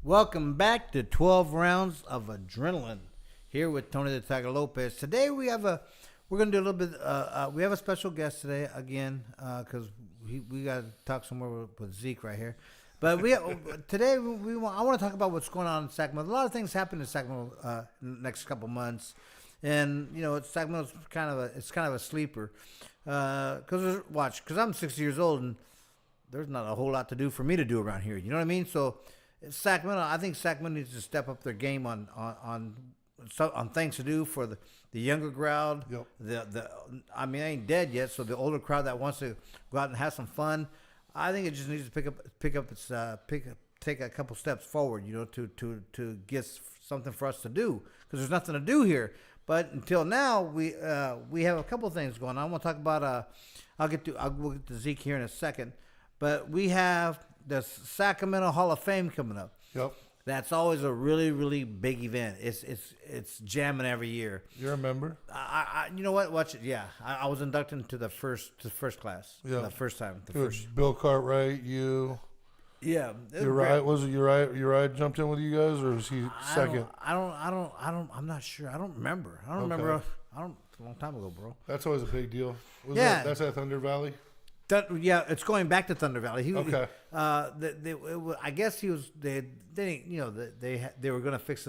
Welcome back to 12 Rounds of Adrenaline. Here with Tony the Tiger Lopez. Today we're gonna do a little bit. We have a special guest today again because we got to talk somewhere with Zeke right here. But today I want to talk about what's going on in Sacramento. A lot of things happen in Sacramento in the next couple months, and Sacramento's kind of a sleeper. Because I'm 60 years old and there's not a whole lot to do for me to do around here. You know what I mean? So Sacramento, I think Sacramento needs to step up their game on things to do for the younger crowd. Yep. I ain't dead yet, so the older crowd that wants to go out and have some fun, I think it just needs to take a couple steps forward, to get something for us to do, because there's nothing to do here. But until now, we have a couple things going on. I want to talk about we'll get to Zeke here in a second, but we have the Sacramento Hall of Fame coming up. Yep. That's always a really, really big event. It's jamming every year. You're a member? You know what? Watch it. Yeah, I was inducted into the first class. Yeah. The first time. Bill Cartwright, you. Yeah. Uriah, was it Uriah jumped in with you guys, or was he second? I'm not sure. I don't remember. I don't remember. It's a long time ago, bro. That's always a big deal. That's at Thunder Valley? It's going back to Thunder Valley. Okay. I guess he was. They were going to fix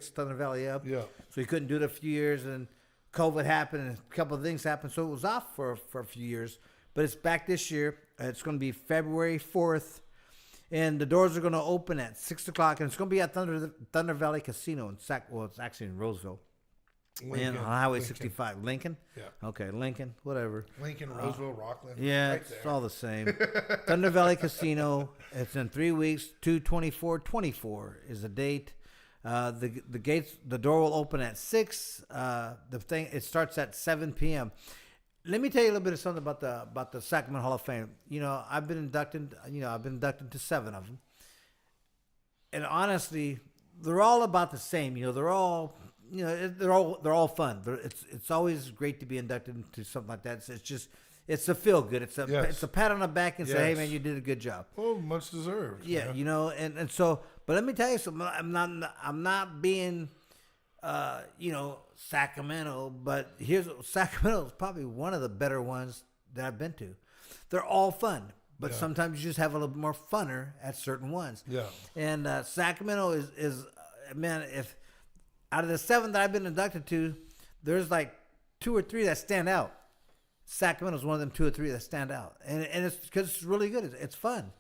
Thunder Valley up. Yeah. So he couldn't do it a few years, and COVID happened, and a couple of things happened, so it was off for a few years. But it's back this year. It's going to be February 4th, and the doors are going to open at 6:00, and it's going to be at Thunder Valley Casino in it's actually in Roseville. Lincoln, on Highway 65. Lincoln? Yeah. Okay, Lincoln, whatever. Lincoln, Roseville, Rockland. Yeah, right it's there. all the same. Thunder Valley Casino. It's in 3 weeks. 2/24/24 is the date. The door will open at 6. It starts at 7 p.m. Let me tell you a little bit of something about the Sacramento Hall of Fame. I've been inducted. I've been inducted to 7 of them, and honestly, they're all about the same. They're all. They're all fun. It's always great to be inducted into something like that. It's a feel good. It's a pat on the back and say, hey man, you did a good job. Well, much deserved. Yeah, and so. But let me tell you something. I'm not being, Sacramento. But Sacramento is probably one of the better ones that I've been to. They're all fun. But sometimes you just have a little bit more funner at certain ones. Yeah. And Sacramento is man, if out of the 7 that I've been inducted to, there's like 2 or 3 that stand out. Sacramento is one of them 2 or 3 that stand out, and it's because it's really good. It's fun,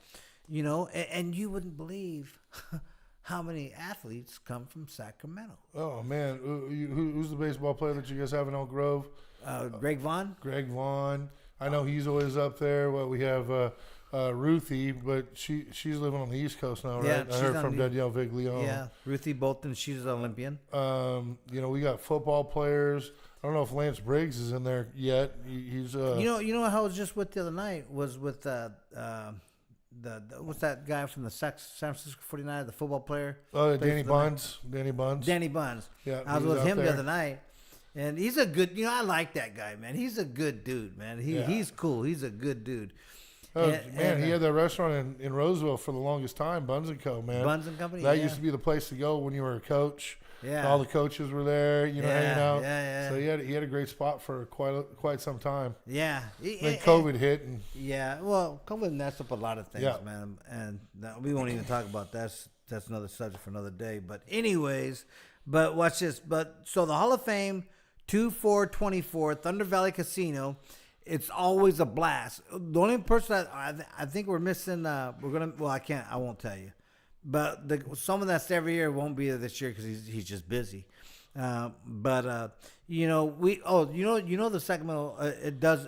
and you wouldn't believe how many athletes come from Sacramento. Oh man, who's the baseball player that you guys have in Elk Grove? Greg Vaughn. Greg Vaughn. I know he's always up there. Well, we have Ruthie, but she's living on the East Coast now, right? Yeah, I heard from Danielle Viglione. Yeah, Ruthie Bolton. She's an Olympian. We got football players. I don't know if Lance Briggs is in there yet. He's You know how I was just with the other night was with what's that guy from the San Francisco 49ers, the football player? Danny Buns. Danny Buns. Danny Buns. Yeah, I was with him the other night. And he's a good, I like that guy, man. He's a good dude, man. He's cool. He's a good dude. Oh, man, he had that restaurant in Roseville for the longest time, Buns & Co., man. Buns & Company, That used to be the place to go when you were a coach. Yeah. All the coaches were there, hanging out. Yeah. So he had a great spot for quite some time. Yeah. Then COVID hit. Well, COVID messed up a lot of things, man. And we won't even talk about that. That's another subject for another day. But anyways, watch this. So the Hall of Fame, 2/4/24, Thunder Valley Casino. It's always a blast. The only person I think we're missing, I won't tell you. But someone that's every year won't be there this year because he's just busy. The Sacramento it does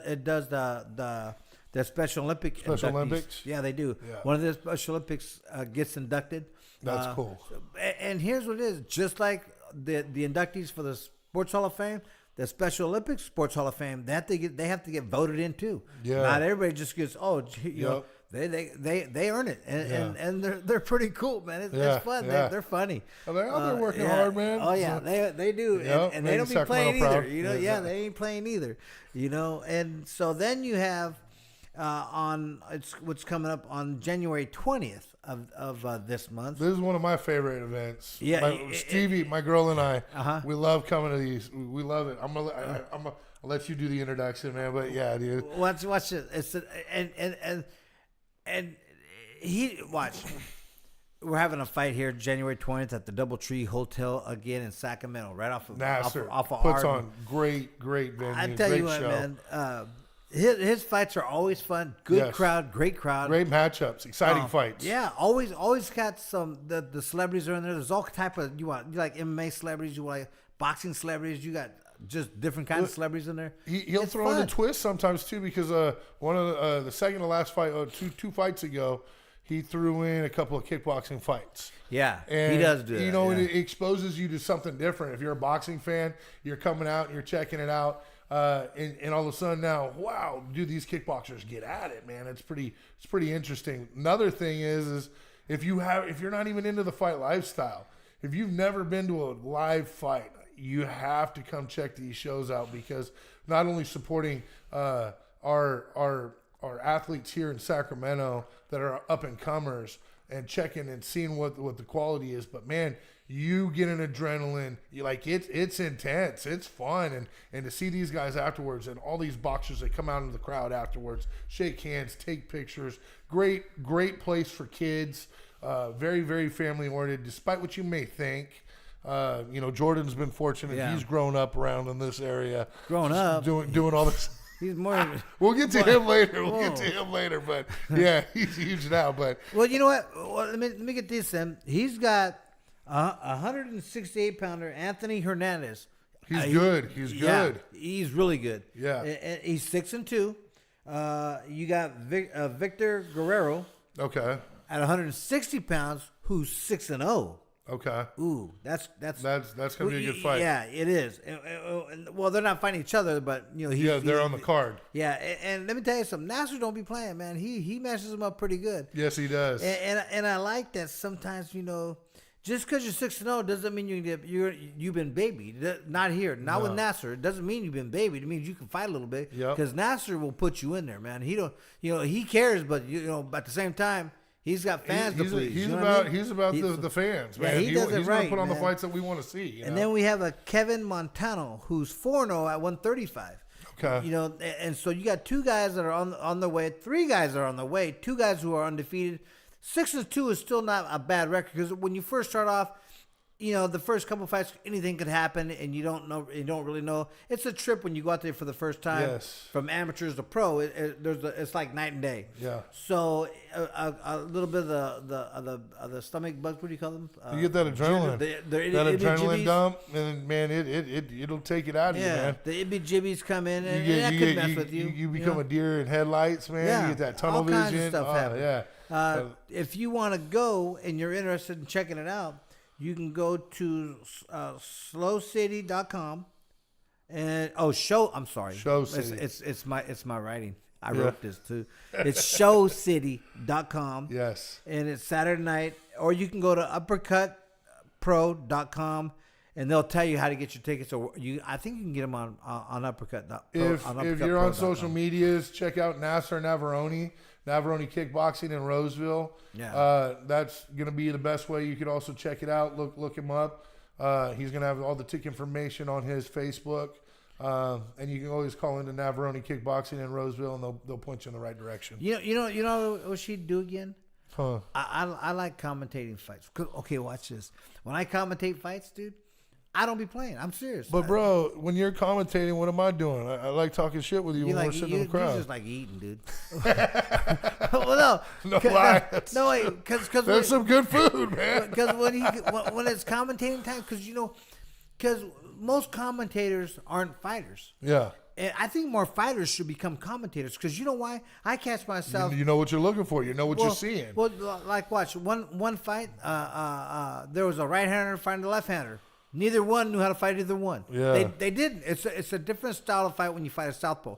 the Special Olympics. Special Olympics? Yeah, they do. Yeah. One of the Special Olympics gets inducted. That's cool. And here's what it is: just like the inductees for the Sports Hall of Fame, the Special Olympics Sports Hall of Fame, they have to get voted in too. Yeah. Not everybody just gets they earn it, and they're pretty cool, man. It's fun. Yeah. They're funny. Oh, they're working hard, man. Oh yeah, they do, and they don't be playing either. They ain't playing either. And so then you have on it's what's coming up on January 20th of this month. This is one of my favorite events. Yeah, Stevie, my girl and I, Uh-huh. we love coming to these. We love it. I'll let you do the introduction, man. But yeah, dude. Watch it. And he watch. We're having a fight here January 20th at the DoubleTree Hotel again in Sacramento, right off of Nasser off of puts Arden. on great venue. I tell great you what, show. man. His fights are always fun. Good Yes. crowd, great crowd. Great matchups, exciting fights. Yeah, always got some. The celebrities are in there. There's all type of you like MMA celebrities. You like boxing celebrities. You got just different kinds of celebrities in there. He'll It's throw in fun. a twist sometimes too, because one of the second to last fight, two fights ago, he threw in a couple of kickboxing fights. Yeah, And, he does do that. You know, yeah. it exposes you to something different. If you're a boxing fan, you're coming out and you're checking it out, and all of a sudden now, wow, do these kickboxers get at it, man? It's pretty interesting. Another thing is if you're not even into the fight lifestyle, if you've never been to a live fight, you have to come check these shows out, because not only supporting our athletes here in Sacramento that are up and comers and checking and seeing what the quality is, but man, you get an adrenaline. You like it's intense, it's fun, and to see these guys afterwards, and all these boxers that come out into the crowd afterwards, shake hands, take pictures. Great place for kids. Very, very family oriented, despite what you may think. Jordan's been fortunate. Yeah. He's grown up around in this area. Growing up, doing all this. he's more. We'll get to him later. We'll Whoa. get to him later. But yeah, he's huge now. But Well, you know what? Well, let me get this in. He's got a 168-pounder Anthony Hernandez. he's good. He's Yeah, good. he's really good. Yeah. And he's 6-2. You got Victor Guerrero Okay. at 160 pounds, who's 6-0. Okay. Ooh, that's gonna be a good fight. Yeah, it is. Well, they're not fighting each other, but They're on the card. Yeah, and let me tell you something. Nasser don't be playing, man. He meshes them up pretty good. Yes, he does. And I like that sometimes, just because you're 6-0 doesn't mean you've been babied. Not here, not with Nasser. It doesn't mean you've been babied. It means you can fight a little bit. Yep. Because Nasser will put you in there, man. He don't, he cares, but at the same time, he's got fans to please. He's you know about what I mean? the fans, Yeah, man. he does it he's right, gonna put on the man. fights that we want to see. And then we have a Kevin Montano who's 4-0 at 135. Okay. And so you got two guys that are on their way, three guys that are on their way, two guys who are undefeated. 6-2 is still not a bad record, because when you first start off, the first couple fights, anything could happen, and you don't really know. It's a trip when you go out there for the first time. Yes. From amateurs to pro, it's like night and day. Yeah. So a little bit of the stomach bugs. What do you call them? You get that adrenaline, The that itty-bitties. adrenaline dump, and man, it'll take it out of you, Yeah, man. the itty-jibbies come in, and that could mess with you. You become a deer in headlights, man. Yeah, You get that tunnel all kinds of vision. stuff happen. Yeah. If you want to go and you're interested in checking it out, you can go to slowcity.com and I'm sorry. Show City. It's my writing. I wrote this too. It's showcity.com. Yes. And it's Saturday night, or you can go to uppercutpro.com and they'll tell you how to get your tickets. Or I think you can get them on Uppercut. If you're on social medias, check out Nasser Navarone Kickboxing in Roseville. Yeah. That's gonna be the best way. You could also check it out. Look him up. He's gonna have all the tick information on his Facebook. And you can always call into Navarone Kickboxing in Roseville, and they'll point you in the right direction. You know what she'd do again? Huh. I like commentating fights. Okay, watch this. When I commentate fights, dude, I don't be playing. I'm serious. But bro, when you're commentating, what am I doing? I like talking shit with you when we're sitting in the You're crowd. just like eating, dude. Well, No lie. No way, because That's some good food, man. Because when it's commentating time, because most commentators aren't fighters. Yeah. And I think more fighters should become commentators, because you know why? I catch myself. You know what you're looking for. You know what you're seeing. Well, like watch one fight. There was a right-hander fighting a left-hander. Neither one knew how to fight either one. Yeah. They didn't. It's a different style of fight when you fight a southpaw,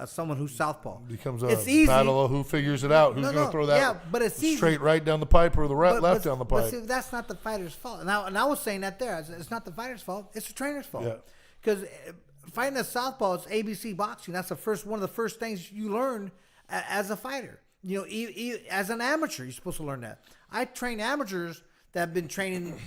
someone who's southpaw. Becomes it's a easy. battle of who figures it out. Who's No, going to throw that yeah, but it's easy. straight right down the pipe or the left down the pipe. But see, that's not the fighter's fault. And I was saying that there. It's not the fighter's fault. It's the trainer's fault. Yeah. Because fighting a southpaw is ABC boxing. That's one of the first things you learn as a fighter. You know, as an amateur, you're supposed to learn that. I train amateurs that have been training.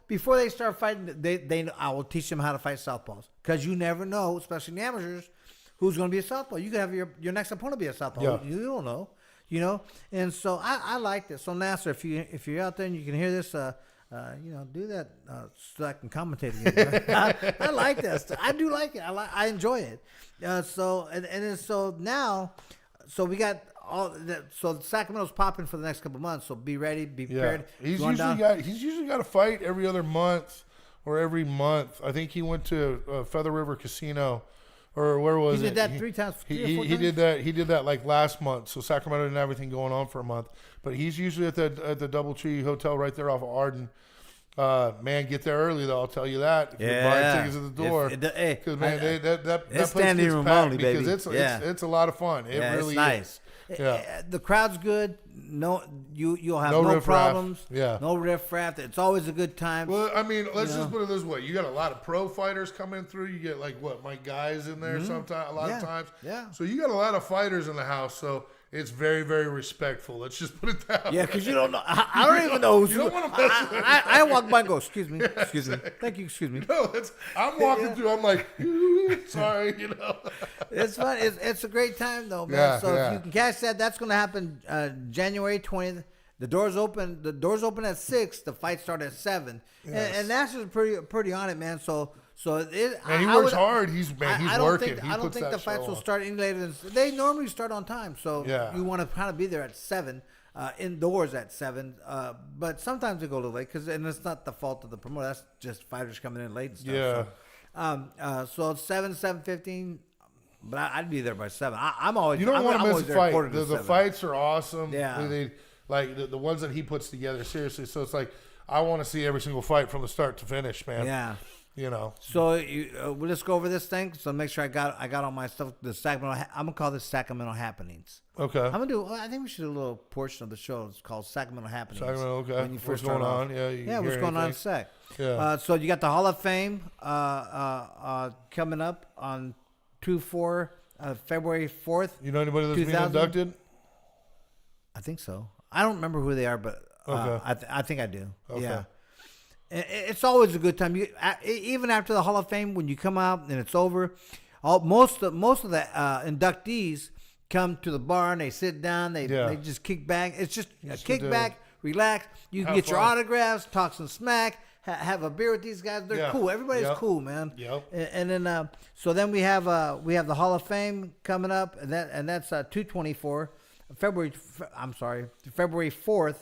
Before they start fighting, I will teach them how to fight southpaws, because you never know, especially in the amateurs, who's going to be a southpaw. You could have your next opponent be a southpaw. Yeah. You don't know, And so I like this. So Nasser, if you're out there and you can hear this, do that so I can commentate again. I like that. I do like it. I enjoy it. So now we got all that. So Sacramento's popping for the next couple of months. So be ready, be prepared. He's usually got a fight every other month or every month. I think he went to Feather River Casino. Or where was it? He did that 3 times. He did that. He did that like last month. So Sacramento didn't have everything going on for a month, but he's usually at the DoubleTree Hotel right there off of Arden. Man, get there early though. I'll tell you that. If you're buying tickets at the door, because that place gets packed because it's a lot of fun. It really is nice. Yeah, the crowd's good. No, you'll have no problems. Yeah, no riffraff. It's always a good time. Well, I mean, let's just put it this way: you got a lot of pro fighters coming through. You get like Mike Guy's in there sometimes, a lot of times. Yeah. So you got a lot of fighters in the house. So it's very, very respectful. Let's just put it that way. Yeah, because you don't know. I don't even know who's. You don't want to mess with I walk by and go, excuse me. Thank you, excuse me. No, I'm walking through. I'm like, sorry, It's fun. It's a great time though, man. Yeah, so if you can catch that, that's going to happen January 20th. The doors open. The doors open at 6. The fight start at 7. Yes. And Nasser's pretty on it, man. So and he works hard. He's working. I don't think the fights will start any later than they normally start on time. So you want to kind of be there at 7, indoors at 7. But sometimes they go a little late and it's not the fault of the promoter. That's just fighters coming in late and stuff. Yeah. So it's 7:15. But I'd be there by 7. I'm always. You don't want to miss a fight. The 7. fights are awesome. Yeah. They like the ones that he puts together. Seriously. So it's like I want to see every single fight from the start to finish, man. Yeah. So we'll just go over this thing. So make sure I got all my stuff. The Sacramento. I'm gonna call this Sacramento Happenings. Okay. I think we should do a little portion of the show. It's called Sacramento Happenings. Sacramento. Okay. When you first what's going on? Yeah. What's going on in Sac? Yeah. So you got the Hall of Fame coming up on 2/4, February 4th. You know anybody that's being inducted? I think so. I don't remember who they are, but okay. I think I do. Okay. Yeah. It's always a good time. Even after the Hall of Fame, when you come out and it's over, most of the inductees come to the bar and they sit down. They just kick back. It's just kick back, relax. You can get your autographs, talk some smack, have a beer with these guys. They're cool. Everybody's cool, man. Yep. And then so then we have the Hall of Fame coming up, and that's 2/24, February 4th,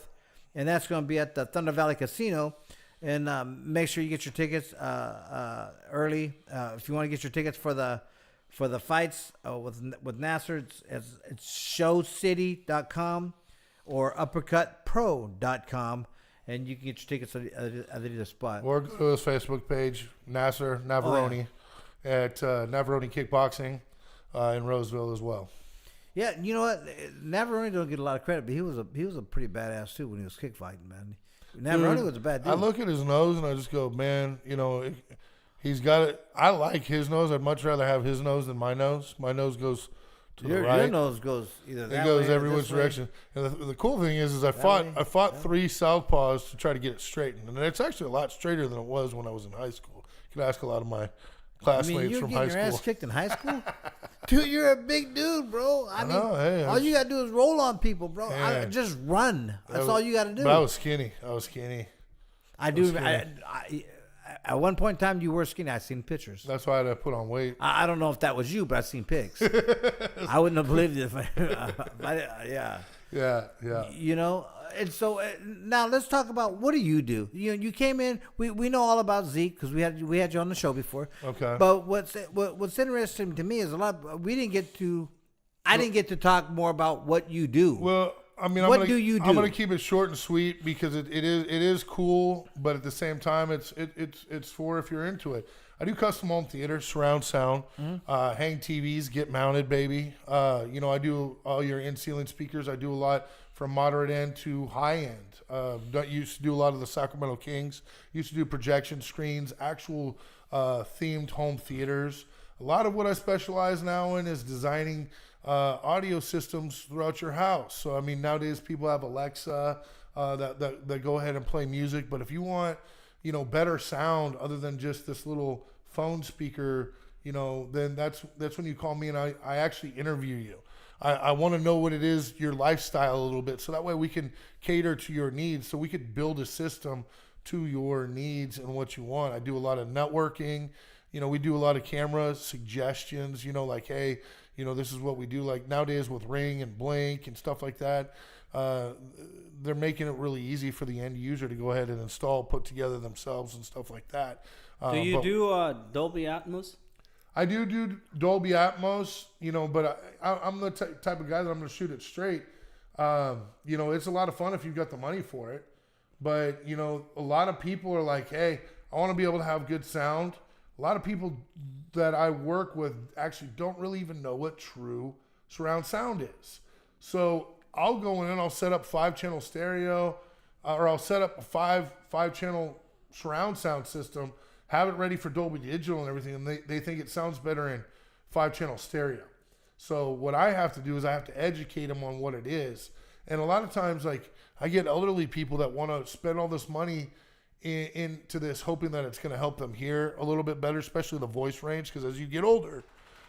and that's going to be at the Thunder Valley Casino. And make sure you get your tickets early. If you want to get your tickets for the fights with Nasser, it's showcity.com or uppercutpro.com, and you can get your tickets at either spot. Or go to his Facebook page, Nasser Navaroni, at Navaroni Kickboxing in Roseville as well. Yeah, you know what? Navaroni don't get a lot of credit, but he was a pretty badass too when he was kick fighting, man. Navaroni was a bad dude. I look at his nose and I just go, man, he's got it. I like his nose. I'd much rather have his nose than my nose. My nose goes to the right. Your nose goes either that way. It goes every which direction. And the cool thing is I fought 3 southpaws to try to get it straightened, and it's actually a lot straighter than it was when I was in high school. You could ask a lot of my classmates from high school. You were getting your ass kicked in high school? Dude, you're a big dude, bro. I mean, all you got to do is roll on people, bro. Just run. That's all you got to do. But I was skinny. I do. At one point in time, you were skinny. I seen pictures. That's why I had to put on weight. I don't know if that was you, but I seen pics. I wouldn't have believed it. Yeah. And so now let's talk about, what do? You came in. We know all about Zeke because we had you on the show before. Okay. But what's interesting to me is I didn't get to talk more about what you do. Well, I mean, what do you do? I'm gonna keep it short and sweet because it is cool, but at the same time, it's for if you're into it. I do custom home theater, surround sound, hang TVs, get mounted, baby. I do all your in-ceiling speakers. I do a lot from moderate end to high end. Used to do a lot of the Sacramento Kings. Used to do projection screens, actual themed home theaters. A lot of what I specialize now in is designing audio systems throughout your house. So I mean, nowadays people have Alexa that go ahead and play music. But if you want, better sound other than just this little phone speaker, then that's when you call me and I actually interview you. I want to know what it is, your lifestyle a little bit, so that way we can cater to your needs, so we could build a system to your needs and what you want. I do a lot of networking. We do a lot of camera suggestions, like, hey, this is what we do. Like nowadays with Ring and Blink and stuff like that, they're making it really easy for the end user to go ahead and install, put together themselves and stuff like that. Do you do Dolby Atmos? I do Dolby Atmos, but I'm the type of guy that I'm going to shoot it straight. It's a lot of fun if you've got the money for it. But, a lot of people are like, hey, I want to be able to have good sound. A lot of people that I work with actually don't really even know what true surround sound is. So I'll go in and I'll set up 5-channel stereo, or I'll set up a five-channel surround sound system, have it ready for Dolby Digital and everything, and they think it sounds better in 5-channel stereo. So what I have to do is I have to educate them on what it is. And a lot of times, like, I get elderly people that want to spend all this money into this, hoping that it's going to help them hear a little bit better, especially the voice range, because as you get older,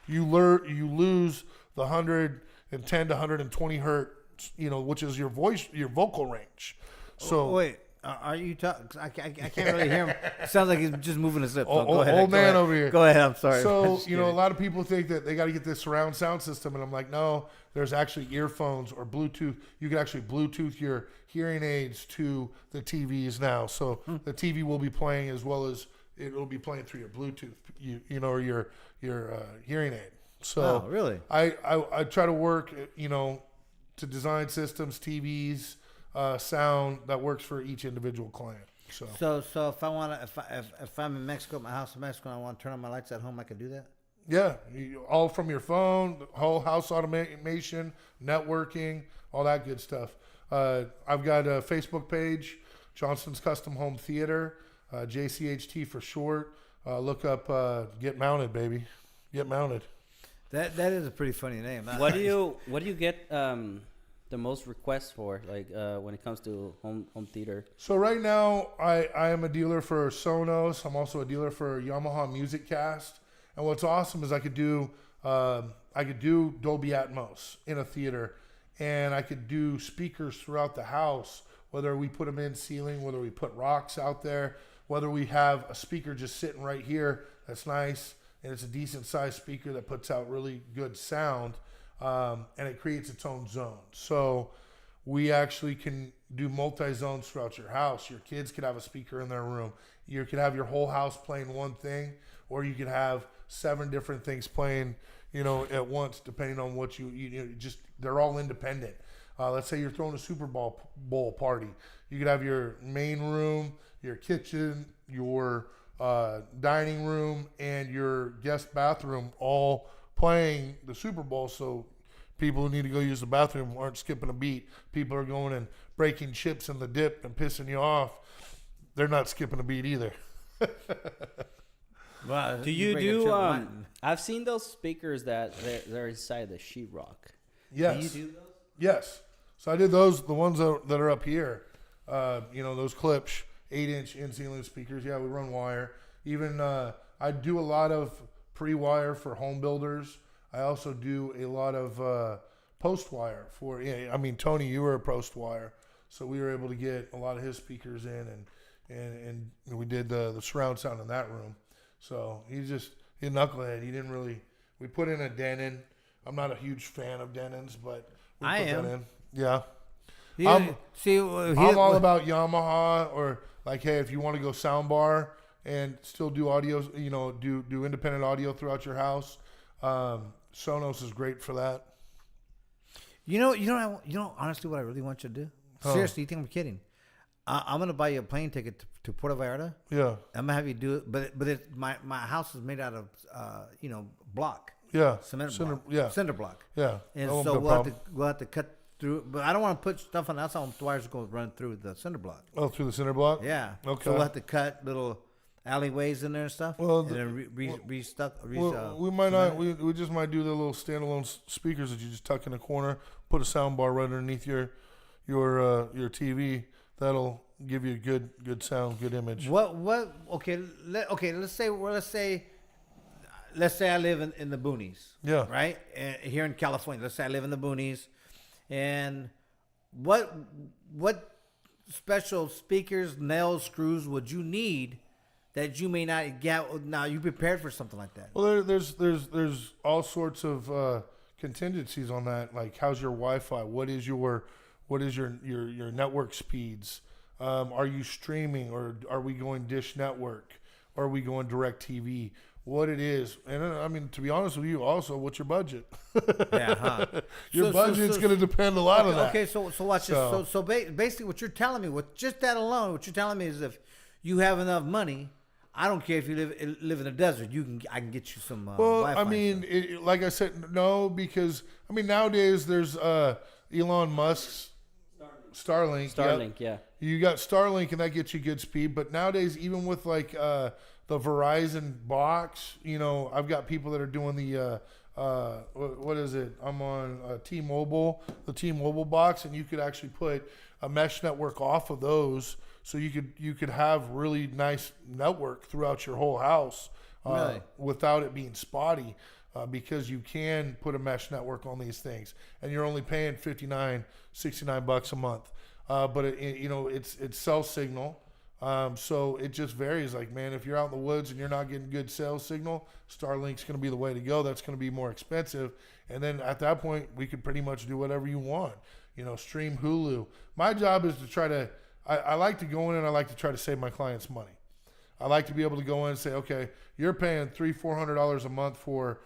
you lose the 110 to 120 hertz, which is your vocal range. So wait. Are you talking? I can't really hear him. It sounds like he's just moving his lips. Go ahead. Old man over here. Go ahead. I'm sorry. So, a lot of people think that they got to get this surround sound system. And I'm like, no, there's actually earphones or Bluetooth. You can actually Bluetooth your hearing aids to the TVs now. So the TV will be playing as well as it will be playing through your Bluetooth, or your hearing aid. So really? I try to work, to design systems, TVs, sound that works for each individual client. So if I want to, if I'm in Mexico, my house in Mexico, and I want to turn on my lights at home, I can do that. Yeah, all from your phone, the whole house automation, networking, all that good stuff. I've got a Facebook page, Johnston's Custom Home Theater, JCHT for short. Look up Get Mounted, baby. Get Mounted. That is a pretty funny name. What do you get the most requests for, like when it comes to home theater? So right now, I am a dealer for Sonos. I'm also a dealer for Yamaha Music Cast. And what's awesome is I could do Dolby Atmos in a theater, and I could do speakers throughout the house, whether we put them in ceiling, whether we put rocks out there, whether we have a speaker just sitting right here that's nice, and it's a decent sized speaker that puts out really good sound. And it creates its own zone. So we actually can do multi-zones throughout your house. Your kids could have a speaker in their room. You could have your whole house playing one thing, or you could have 7 different things playing, at once, depending on what they're all independent. Let's say you're throwing a Super Bowl party. You could have your main room, your kitchen, your dining room, and your guest bathroom all playing the Super Bowl, so people who need to go use the bathroom aren't skipping a beat. People are going and breaking chips in the dip and pissing you off. They're not skipping a beat either. Wow, do you do? I've seen those speakers that they're inside the sheetrock. Yes. Do you do those? Yes. So I did those, the ones that are up here. Those Klipsch 8-inch in-ceiling speakers. Yeah, we run wire. Even I do a lot of pre-wire for home builders. I also do a lot of post-wire for, Tony, you were a post-wire. So we were able to get a lot of his speakers in, and we did the surround sound in that room. So he's a knucklehead. He didn't really, we put in a Denon. I'm not a huge fan of Denons, but we put that in. Yeah. I'm all about Yamaha, or like, hey, if you want to go soundbar and still do audio, do independent audio throughout your house, Sonos is great for that. Honestly, what I really want you to do? Seriously, you think I'm kidding? I'm gonna buy you a plane ticket to Puerto Vallarta. Yeah. I'm gonna have you do it, but my house is made out of block. Yeah. Cinder block. Yeah. And so we'll have to cut through, but I don't want to put stuff on the outside. The wires go run through the cinder block. Oh, through the cinder block? Yeah. Okay. So we'll have to cut little alleyways in there and stuff. Well, and then restuck. We might not. We just might do the little standalone speakers that you just tuck in the corner. Put a sound bar right underneath your TV. That'll give you good sound, good image. What? Okay. Let's say I live in the boonies. Yeah. Right. Here in California. Let's say I live in the boonies, and what special speakers, nails, screws would you need that you may not get? Now you prepared for something like that. Well, there's all sorts of contingencies on that. Like, how's your Wi-Fi? What is your network speeds? Are you streaming, or are we going Dish Network? Or are we going Direct TV? What it is, and I mean, to be honest with you, also, what's your budget? Yeah, huh? Your budget's going to depend a lot on that. Okay, so watch this. So basically, what you're telling me, with just that alone, what you're telling me is, if you have enough money, I don't care if you live in the desert. I can get you some. Well, Wi-Fi I mean, like I said, no, because I mean, nowadays there's Elon Musk's Starlink. Starlink, yeah. You got Starlink, and that gets you good speed. But nowadays, even with like the Verizon box, you know, I've got people that are doing the what is it? I'm on T-Mobile, the T-Mobile box, and you could actually put a mesh network off of those, so you could have really nice network throughout your whole house Really? without it being spotty. Because you can put a mesh network on these things, and you're only paying $69 a month. But it's cell signal, so it just varies. Like, man, if you're out in the woods and you're not getting good cell signal, Starlink's going to be the way to go. That's going to be more expensive, and then at that point, we could pretty much do whatever you want. You know, stream Hulu. My job is to try to. I like to go in and I like to try to save my clients money. I like to be able to go in and say, okay, you're paying $300-400 a month for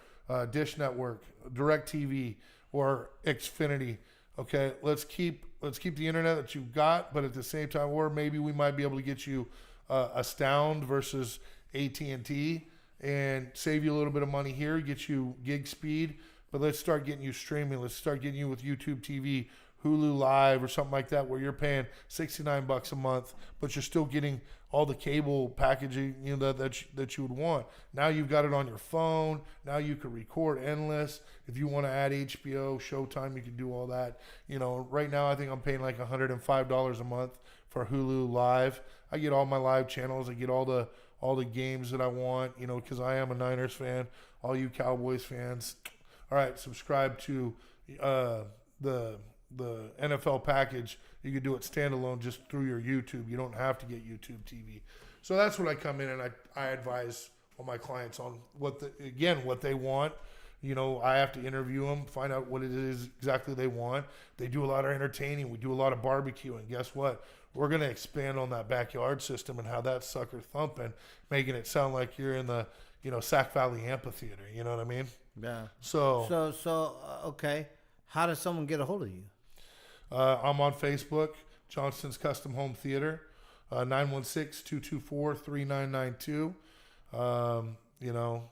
Dish Network, Direct TV, or Xfinity. Okay, let's keep the internet that you've got, but at the same time, or maybe we might be able to get you Astound versus AT&T and save you a little bit of money here, get you gig speed, but let's start getting you streaming. Let's start getting you with YouTube TV, Hulu Live, or something like that, where you're paying $69 a month, but you're still getting all the cable packaging, you know, that you would want. Now you've got it on your phone. Now you can record endless. If you want to add HBO, Showtime, you can do all that. You know, right now I think I'm paying like $105 a month for Hulu Live. I get all my live channels. I get all the games that I want, you know, because I am a Niners fan. All you Cowboys fans, all right, subscribe to the NFL package. You could do it standalone just through your YouTube. You don't have to get YouTube TV. So that's what I come in and I advise all my clients on what they want. You know, I have to interview them, find out what it is exactly they want. They do a lot of entertaining. We do a lot of barbecuing. Guess what? We're going to expand on that backyard system and how that sucker thumping, making it sound like you're in the, you know, Sac Valley Amphitheater. You know what I mean? Yeah. So Okay. How does someone get a hold of you? I'm on Facebook, Johnston's Custom Home Theater, 916-224-3992. You know,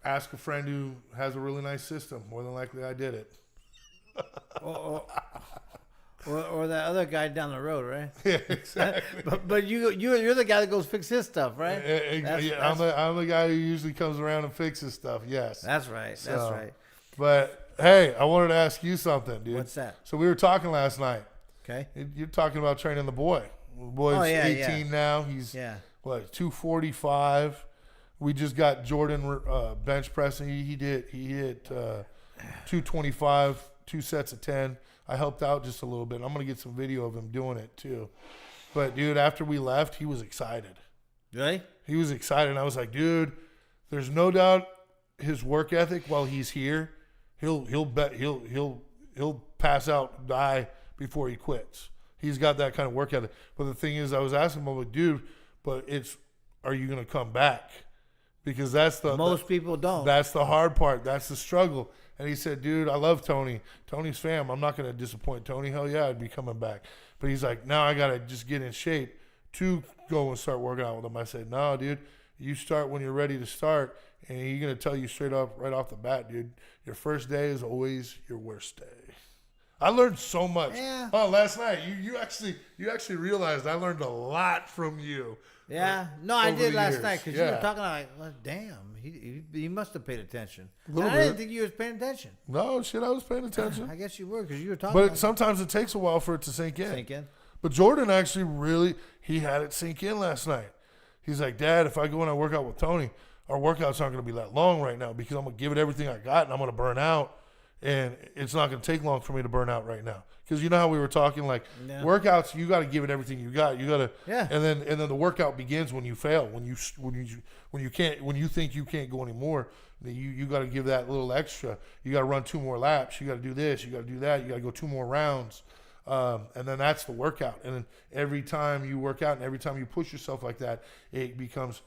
ask a friend who has a really nice system. More than likely, I did it. Or that other guy down the road, right? Yeah, exactly. but you're the guy that goes fix his stuff, right? I'm the guy who usually comes around and fixes stuff. Yes, that's right. That's right. But hey, I wanted to ask you something, dude. What's that? So we were talking last night. Okay. You're talking about training the boy. The boy's 18 now. He's 245. We just got Jordan bench pressing. He hit 225, 2 sets of 10. I helped out just a little bit. I'm gonna get some video of him doing it too. But dude, after we left, he was excited. Really? He was excited. I was like, dude, there's no doubt his work ethic while he's here. He'll pass out, die before he quits. He's got that kind of work ethic. But the thing is, I was asking him, I'm like, dude, are you going to come back? Because most people don't. That's the hard part. That's the struggle. And he said, dude, I love Tony. Tony's fam. I'm not going to disappoint Tony. Hell yeah, I'd be coming back. But he's like, now I got to just get in shape to go and start working out with him. I said, no, dude, you start when you're ready to start. And he's going to tell you straight up, right off the bat, dude, your first day is always your worst day. I learned so much. Yeah. Oh, last night you actually realized I learned a lot from you. Yeah, no, I over did the last years. night because you Yeah. were talking like, well, damn, he must have paid attention. A little And I didn't bit. think you was paying attention. No shit, I was paying attention. I guess you were because you were talking. But like, sometimes it takes a while for it to sink in. sink in. But Jordan actually he had it sink in last night. He's like, Dad, if I go and I work out with Tony, our workouts aren't going to be that long right now because I'm going to give it everything I got and I'm going to burn out. And it's not going to take long for me to burn out right now. Because you know how we were talking, like workouts, you got to give it everything you got. You got to, and then the workout begins when you fail, when you can't, when you think you can't go anymore. You got to give that little extra. You got to run 2 more laps. You got to do this. You got to do that. You got to go 2 more rounds. And then that's the workout. And then every time you work out and every time you push yourself like that, it becomes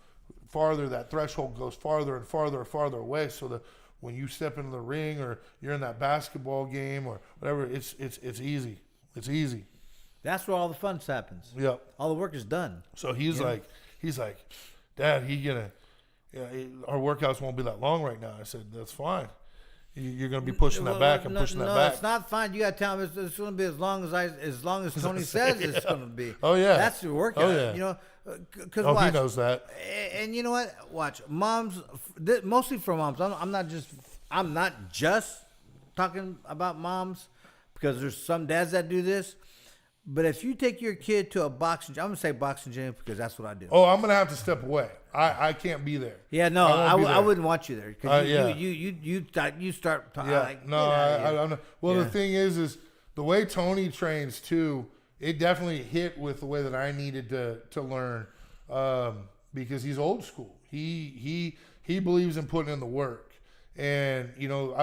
farther. That threshold goes farther and farther and farther away. So that when you step into the ring or you're in that basketball game or whatever, it's easy. It's easy. That's where all the fun happens. Yep. All the work is done. So he's like, Dad, our workouts won't be that long right now. I said, that's fine. You're going to be pushing that back and pushing that back. No, it's not fine. You got to tell him it's going to be as long as Tony says it's going to be. Oh yeah, that's the workout. Oh yeah, you know, because he knows that. And you know what? Watch, moms, mostly for moms. I'm not just talking about moms because there's some dads that do this. But if you take your kid to a boxing gym, I'm going to say boxing gym because that's what I do. Oh, I'm going to have to step away. I can't be there. Yeah, no, I wouldn't want you there. Cause yeah. you start talking. Yeah, like, no, I'm not. Well, Yeah. the thing is the way Tony trains too, it definitely hit with the way that I needed to learn because he's old school. He believes in putting in the work. And, you know,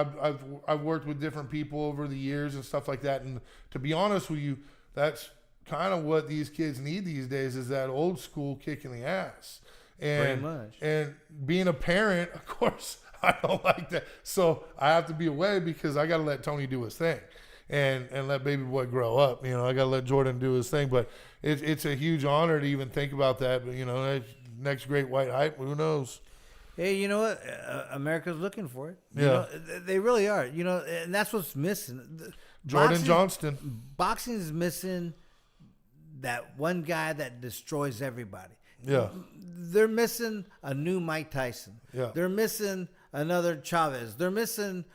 I've worked with different people over the years and stuff like that. And to be honest with you, that's kind of what these kids need these days is that old school kick in the ass. And, pretty much. And being a parent, of course, I don't like that. So I have to be away because I got to let Tony do his thing and let baby boy grow up. You know, I got to let Jordan do his thing. But it's a huge honor to even think about that. But, you know, next great white hype, who knows? Hey, you know what? America's looking for it. You Yeah. know, they really are. You know, and that's what's missing. Jordan Jonston. Boxing is missing that one guy that destroys everybody. Yeah. They're missing a new Mike Tyson. Yeah. They're missing another Chavez. They're missing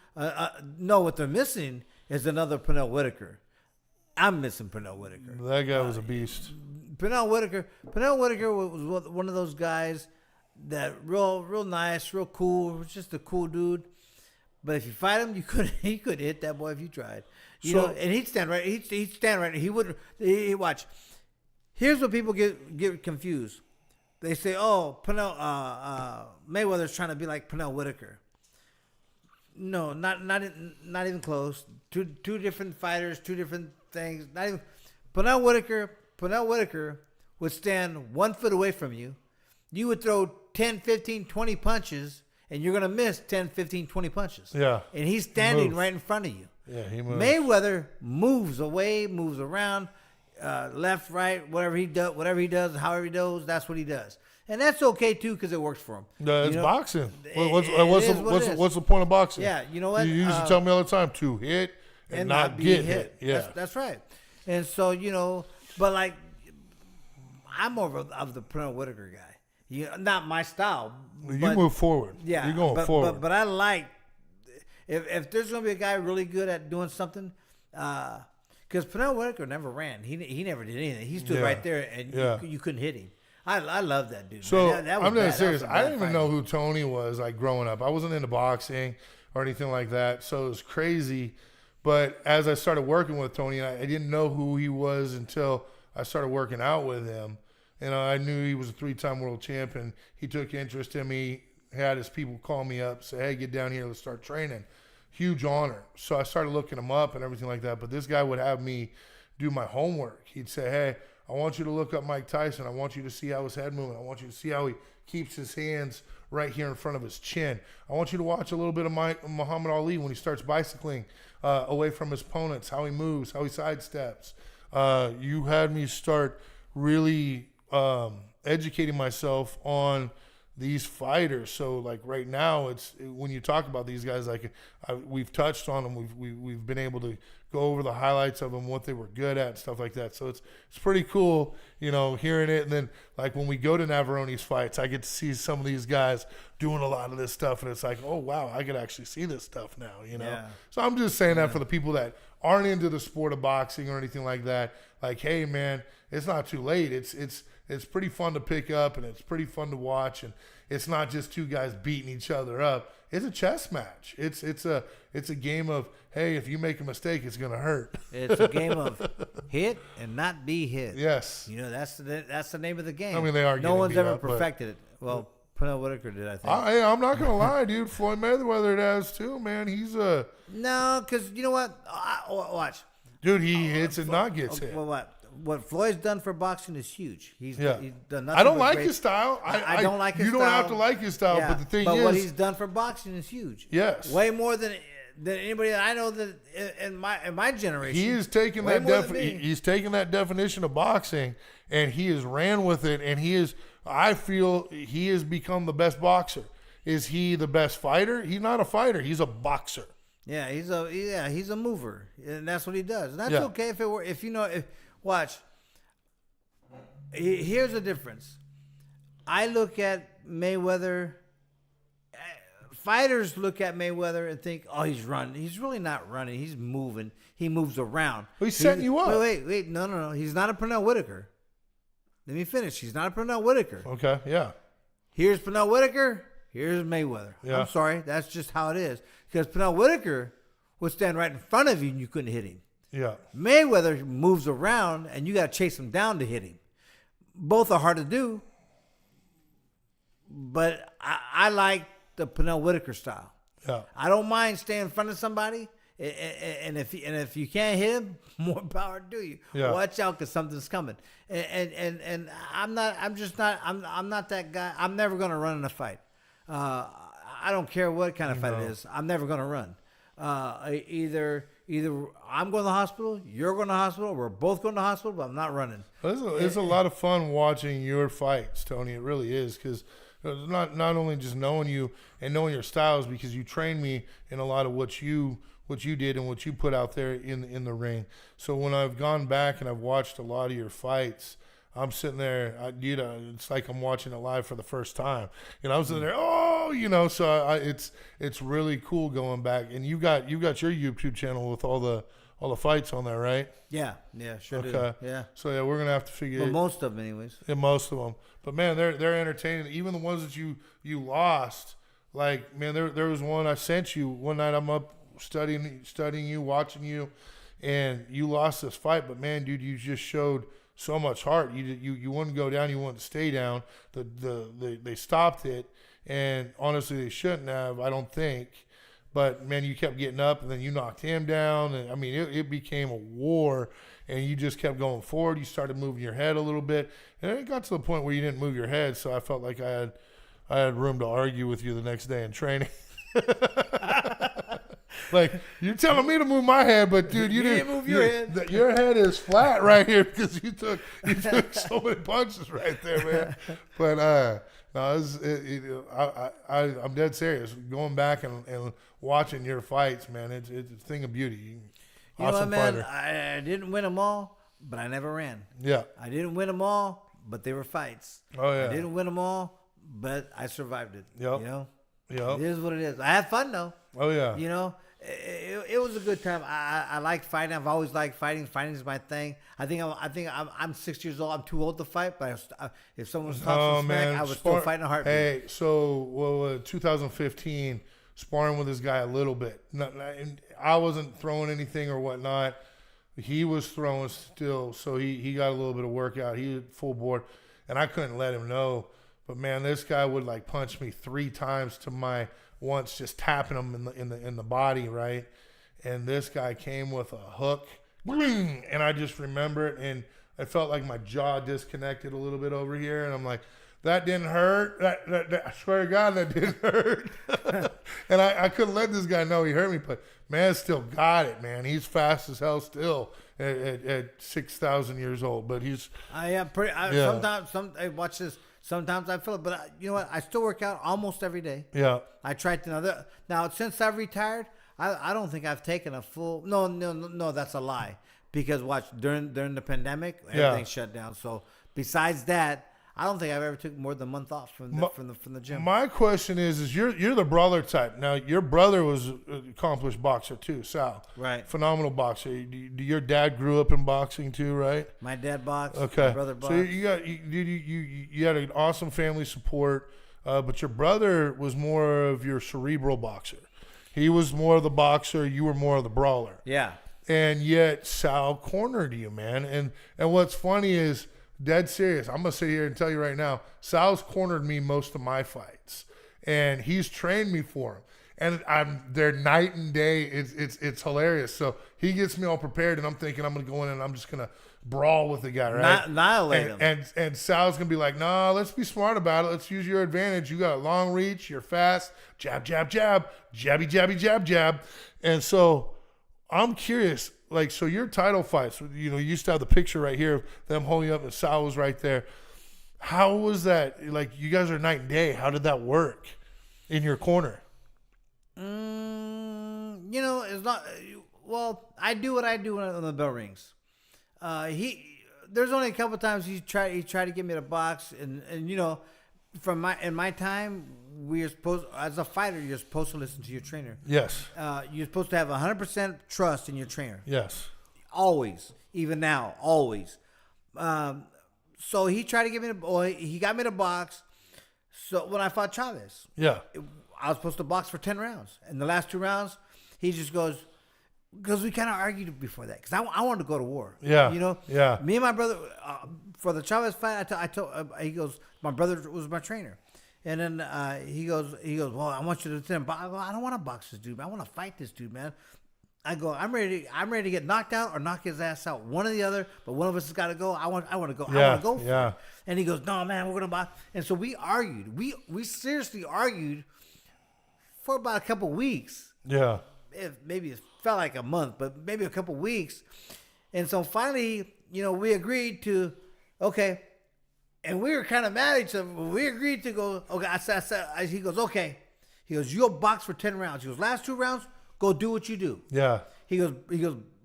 no, what they're missing is another Pernell Whitaker. I'm missing Pernell Whitaker. That guy was a beast. Pernell Whitaker was one of those guys that real nice, real cool, was just a cool dude. But if you fight him, he could hit that boy if you tried. You know, and he'd stand right. He'd stand right. He would. He watch. Here's what people get confused. They say, "Oh, Pernell Mayweather's trying to be like Pernell Whitaker." No, not even close. Two different fighters, two different things. Not even. Pernell Whitaker would stand 1 foot away from you. You would throw 10, 15, 20 punches, and you're going to miss 10, 15, 20 punches. Yeah. And he's standing right in front of you. Yeah, he moves. Mayweather moves away, moves around, left, right, whatever he does, however he does, that's what he does. And that's okay, too, because it works for him. It's boxing. What's the point of boxing? Yeah, you know what? You used to tell me all the time, to hit and not be get hit. Yeah. That's right. And so, you know, but like, I'm more of the Pernell Whitaker guy. Not my style. You move forward. Yeah. You're going forward. But I like, if there's going to be a guy really good at doing something, because Pernell Whitaker never ran. He never did anything. He stood right there, and you couldn't hit him. I love that dude. So man. That was I'm not bad. serious. That was I a didn't bad even know who Tony was like growing up. I wasn't into boxing or anything like that. So it was crazy. But as I started working with Tony, I didn't know who he was until I started working out with him. And I knew he was a 3-time world champion. He took interest in me, had his people call me up, say, hey, get down here, let's start training. Huge honor. So I started looking him up and everything like that. But this guy would have me do my homework. He'd say, hey, I want you to look up Mike Tyson. I want you to see how his head moving. I want you to see how he keeps his hands right here in front of his chin. I want you to watch a little bit of Muhammad Ali when he starts bicycling away from his opponents, how he moves, how he sidesteps. You had me start really educating myself on these fighters. So like right now, it's when you talk about these guys, like we've touched on them, we've been able to go over the highlights of them, what they were good at, and stuff like that. So it's pretty cool, hearing it. And then like when we go to Navarrone's fights, I get to see some of these guys doing a lot of this stuff, and it's like, oh wow, I could actually see this stuff now, Yeah. So I'm just saying that for the people that aren't into the sport of boxing or anything like that. Like, hey man, it's not too late. It's pretty fun to pick up, and it's pretty fun to watch, and it's not just two guys beating each other up. It's a chess match. It's a game of, hey, if you make a mistake, it's gonna hurt. It's a game of hit and not be hit. Yes. That's the name of the game. I mean, they are. No getting one's beat ever up, but perfected it. Well, Pernell Whitaker did, I think. I'm not gonna lie, dude. Floyd Mayweather has too, man. He's a No, because you know what? Watch. dude. He hits and not gets hit. Well, what Floyd's done for boxing is huge. He's done nothing. I don't but like great. his style. I don't like his You style. don't have to like his style, Yeah, but the thing but is, what he's done for boxing is huge. Yes. Way more than anybody that I know that in my generation. he is taking Way that more than me. he's taking that definition of boxing, and he has ran with it, and I feel he has become the best boxer. Is he the best fighter? He's not a fighter. He's a boxer. Yeah, he's a mover, and that's what he does. And that's Yeah. okay watch. Here's the difference. I look at Mayweather. Fighters look at Mayweather and think, "Oh, he's running." He's really not running. He's moving. He moves around. Well, he's setting you up. Wait. No. He's not a Pernell Whitaker. Let me finish. He's not a Pernell Whitaker. Okay, yeah. Here's Pernell Whitaker. Here's Mayweather. Yeah. I'm sorry. That's just how it is. Because Pernell Whitaker would stand right in front of you and you couldn't hit him. Yeah. Mayweather moves around and you got to chase him down to hit him. Both are hard to do. But I like the Pernell Whitaker style. Yeah. I don't mind staying in front of somebody. And if you can't hit him, more power to you. Yeah. Watch out because something's coming. And I'm not that guy. I'm never going to run in a fight. I don't care what kind of fight it is. I'm never going to run. Either I'm going to the hospital, you're going to the hospital, we're both going to the hospital, but I'm not running. It's a lot of fun watching your fights, Tony. It really is, because not only just knowing you and knowing your styles, because you trained me in a lot of what you did and what you put out there in the ring. So when I've gone back and I've watched a lot of your fights, I'm sitting there, it's like I'm watching it live for the first time. I'm sitting there, so it's really cool going back. And you got your YouTube channel with all the fights on there, right? Yeah, sure Okay. do. Yeah. So yeah, we're gonna have to figure. Well, most of them, anyways. Yeah, most of them. But man, they're entertaining. Even the ones that you lost, like man, there was one I sent you one night. I'm up studying you, watching you, and you lost this fight. But man, dude, you just showed so much heart. You wouldn't go down. You wanted to stay down. They stopped it, and honestly, they shouldn't have. I don't think. But man, you kept getting up, and then you knocked him down, and I mean, it became a war. And you just kept going forward. You started moving your head a little bit, and it got to the point where you didn't move your head. So I felt like I had room to argue with you the next day in training. Like, you're telling me to move my head, but dude, you didn't move your head. Your head is flat right here because you took so many punches right there, man. But no, I'm dead serious. Going back and watching your fights, man, it's a thing of beauty. You know what, Awesome man? fighter. I didn't win them all, but I never ran. Yeah. I didn't win them all, but they were fights. Oh yeah. I didn't win them all, but I survived it. Yep. It is what it is. I had fun though. Oh yeah. It was a good time. I like fighting. I've always liked fighting. Fighting is my thing. I think I'm 6 years old. I'm too old to fight, but if someone was talking smack, I would still fight in a heartbeat. Hey, so 2015, sparring with this guy a little bit. I wasn't throwing anything or whatnot. He was throwing still, so he got a little bit of workout. He was full board, and I couldn't let him know. But man, this guy would like punch me 3 times to my once, just tapping him in the body, right? And this guy came with a hook, and I just remember it, and I felt like my jaw disconnected a little bit over here, and I'm like, that didn't hurt. That I swear to God, that didn't hurt. And I couldn't let this guy know he hurt me, but man, still got it, man. He's fast as hell still at 6,000 years old, but he's. Watch this. Sometimes I feel it, but you know what? I still work out almost every day. Yeah. I try to now since I've retired, I don't think I've taken a full. No, that's a lie. Because watch during the pandemic, everything shut down. So besides that, I don't think I've ever took more than a month off from the gym. My question is you're the brawler type. Now your brother was an accomplished boxer too, Sal. Right. Phenomenal boxer. Your dad grew up in boxing too, right? My dad boxed. Okay. My brother boxed. So you had an awesome family support, but your brother was more of your cerebral boxer. He was more of the boxer. You were more of the brawler. Yeah. And yet Sal cornered you, man. And what's funny is, dead serious, I'm gonna sit here and tell you right now, Sal's cornered me most of my fights, and he's trained me for him. And they're night and day. It's hilarious. So he gets me all prepared, and I'm thinking I'm gonna go in and I'm just gonna brawl with the guy, right? Annihilate him. And Sal's gonna be like, nah, let's be smart about it. Let's use your advantage. You got a long reach. You're fast. Jab, jab, jab. Jabby, jabby, jab, jab. And so I'm curious. Like, so your title fights, you used to have the picture right here of them holding up and Sal was right there. How was that? Like, you guys are night and day. How did that work in your corner? It's not. Well, I do what I do when the bell rings. There's only a couple times he tried to get me to box, and in my time, we are supposed, as a fighter, you're supposed to listen to your trainer. Yes. You're supposed to have 100% trust in your trainer. Yes. Always, even now, always. So he tried to get me he got me to box. So when I fought Chavez, I was supposed to box for 10 rounds. And the last 2 rounds, he just goes, because we kind of argued before that, because I wanted to go to war. Yeah. Yeah. Me and my brother, for the Chavez fight, I told he goes, my brother was my trainer. And then he goes, well, I want you to tell him. I go, I don't want to box this dude, man. I want to fight this dude, man. I go, I'm ready to get knocked out or knock his ass out. One or the other, but one of us has got to go. I want to go. I want to go for it. And he goes, no, man, we're gonna box. And so we argued. We seriously argued for about a couple weeks. Yeah. Maybe it felt like a month, but maybe a couple weeks. And so finally, we agreed to, okay. And we were kind of mad at each other. We agreed to go, okay. He goes, okay. He goes, you'll box for 10 rounds. He goes, last 2 rounds, go do what you do. Yeah. He goes,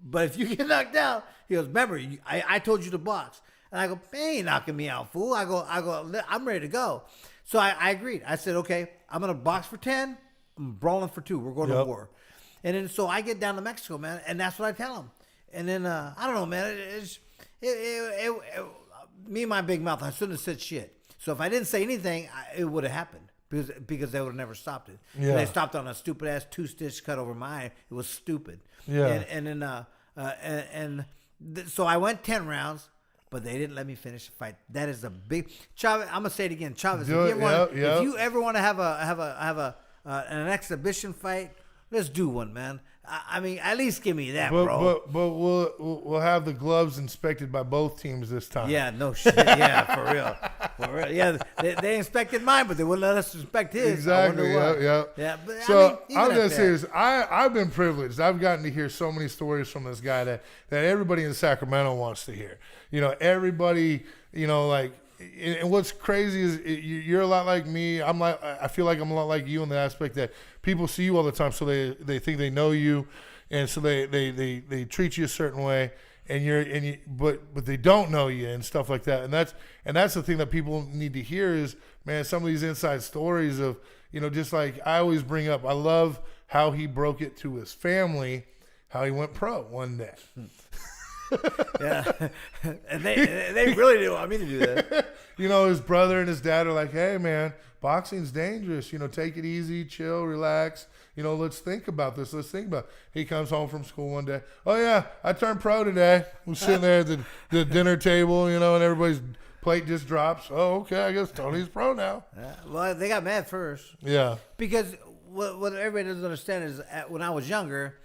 but if you get knocked out, he goes, remember, I told you to box. And I go, man, you ain't knocking me out, fool. I go, I'm ready to go. So I agreed. I said, okay, I'm going to box for 10. I'm brawling for 2. We're going to war. And then so I get down to Mexico, man, and that's what I tell him. And then, I don't know, man, me and my big mouth, I shouldn't have said shit. So if I didn't say anything, it would have happened because they would have never stopped it. Yeah. And they stopped on a stupid ass 2-stitch cut over my eye. It was stupid. Yeah. So I went 10 rounds, but they didn't let me finish the fight. That is a big Chavez. I'm gonna say it again, Chavez. If you ever want to have an exhibition fight, let's do one, man. I mean, at least give me that, bro. But we'll have the gloves inspected by both teams this time. Yeah, no shit. Yeah, for real. Yeah, they inspected mine, but they wouldn't let us inspect his. Exactly. Yeah. But so I'm gonna say this. I've been privileged. I've gotten to hear so many stories from this guy that everybody in Sacramento wants to hear. Everybody. And what's crazy is you're a lot like me. I feel like I'm a lot like you in the aspect that people see you all the time, so they think they know you, and so they treat you a certain way, but they don't know you and stuff like that. And that's the thing that people need to hear is, man, some of these inside stories of just like I always bring up. I love how he broke it to his family, how he went pro one day. Yeah, and they really didn't want me to do that. His brother and his dad are like, "Hey, man, boxing's dangerous. Take it easy, chill, relax. Let's think about this. Let's think about." He comes home from school one day. Oh yeah, I turned pro today. We're sitting there at the dinner table, and everybody's plate just drops. Oh, okay, I guess Tony's pro now. Well, they got mad first. Yeah, because what everybody doesn't understand is when I was younger,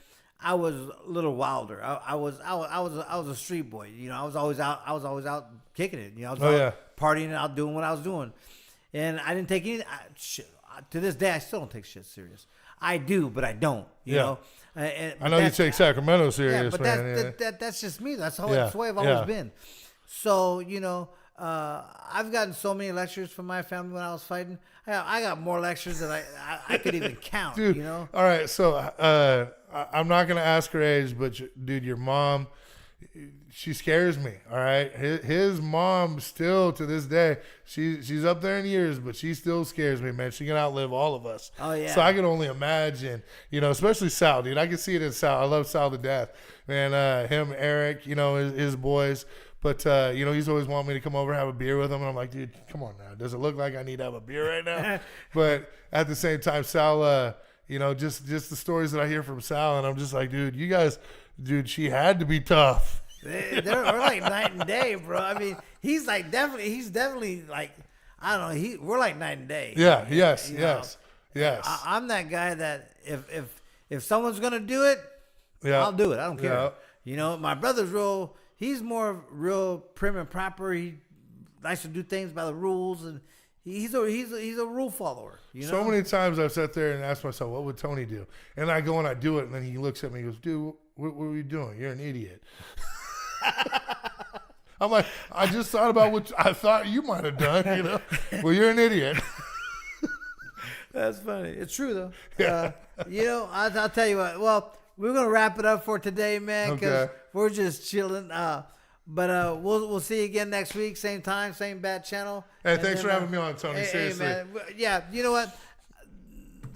I was a little wilder. I was a street boy. I was always out kicking it. I was out partying and out doing what I was doing, and I didn't take any. To this day, I still don't take shit serious. I do, but I don't. You know. I know you take Sacramento serious, but man. That's just me. That's the way I've always been. So I've gotten so many lectures from my family when I was fighting. I got more lectures than I could even count. Dude, You know. all right, so I'm not gonna ask her age, but dude, your mom, she scares me. All right, his mom still to this day, she's up there in years, but she still scares me, man. She can outlive all of us. Oh yeah. So I can only imagine, especially Sal, dude. I can see it in Sal. I love Sal to death, man. Him, Eric, his boys. But, he's always wanting me to come over and have a beer with him. And I'm like, dude, come on now. Does it look like I need to have a beer right now? But at the same time, Sal, just the stories that I hear from Sal. And I'm just like, dude, she had to be tough. We're like night and day, bro. I mean, he's definitely like, I don't know. We're like night and day. Yeah. Yes. You Yes. know? Yes. I'm that guy that if someone's going to do it, Yeah. I'll do it. I don't care. Yeah. My brother's he's more real prim and proper. He likes to do things by the rules, and he's a rule follower. So many times I've sat there and asked myself, what would Tony do? And I go and I do it, and then he looks at me and goes, dude, what are you doing? You're an idiot. I'm like, I just thought about what I thought you might have done, Well, you're an idiot. That's funny. It's true, though. Yeah. I'll tell you what. Well, we're going to wrap it up for today, man, because Okay. we're just chilling. But we'll see you again next week. Same time, same bat channel. Hey, And thanks then, for having me on, Tony. Hey, Seriously. man. Yeah, you know what?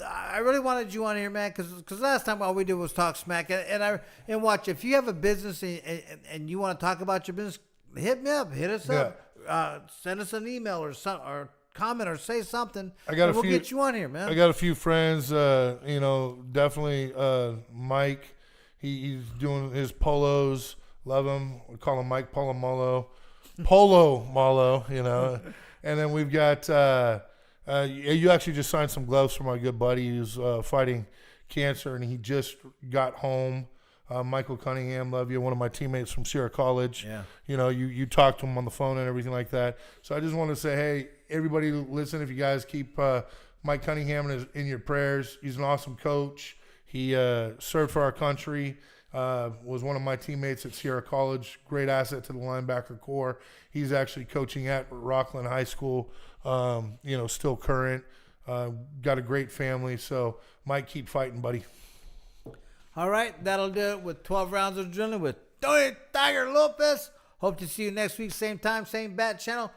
I really wanted you on here, man, because last time all we did was talk smack. And watch, if you have a business and you want to talk about your business, hit me up. Hit us up. Send us an email or comment or say something. We'll get you on here, man. I got a few friends, definitely Mike. He's doing his polos. Love him. We call him Mike Polomolo. Polo Malo, And then we've got, you actually just signed some gloves for my good buddy who's fighting cancer, and he just got home. Michael Cunningham, love you, one of my teammates from Sierra College. Yeah. You talked to him on the phone and everything like that. So I just want to say, hey, everybody listen, if you guys keep Mike Cunningham in your prayers. He's an awesome coach. He served for our country, was one of my teammates at Sierra College, great asset to the linebacker corps. He's actually coaching at Rockland High School, still current. Got a great family. So, Mike, keep fighting, buddy. All right, that'll do it with 12 rounds of drilling with Tony Tiger Lopez. Hope to see you next week, same time, same bat channel.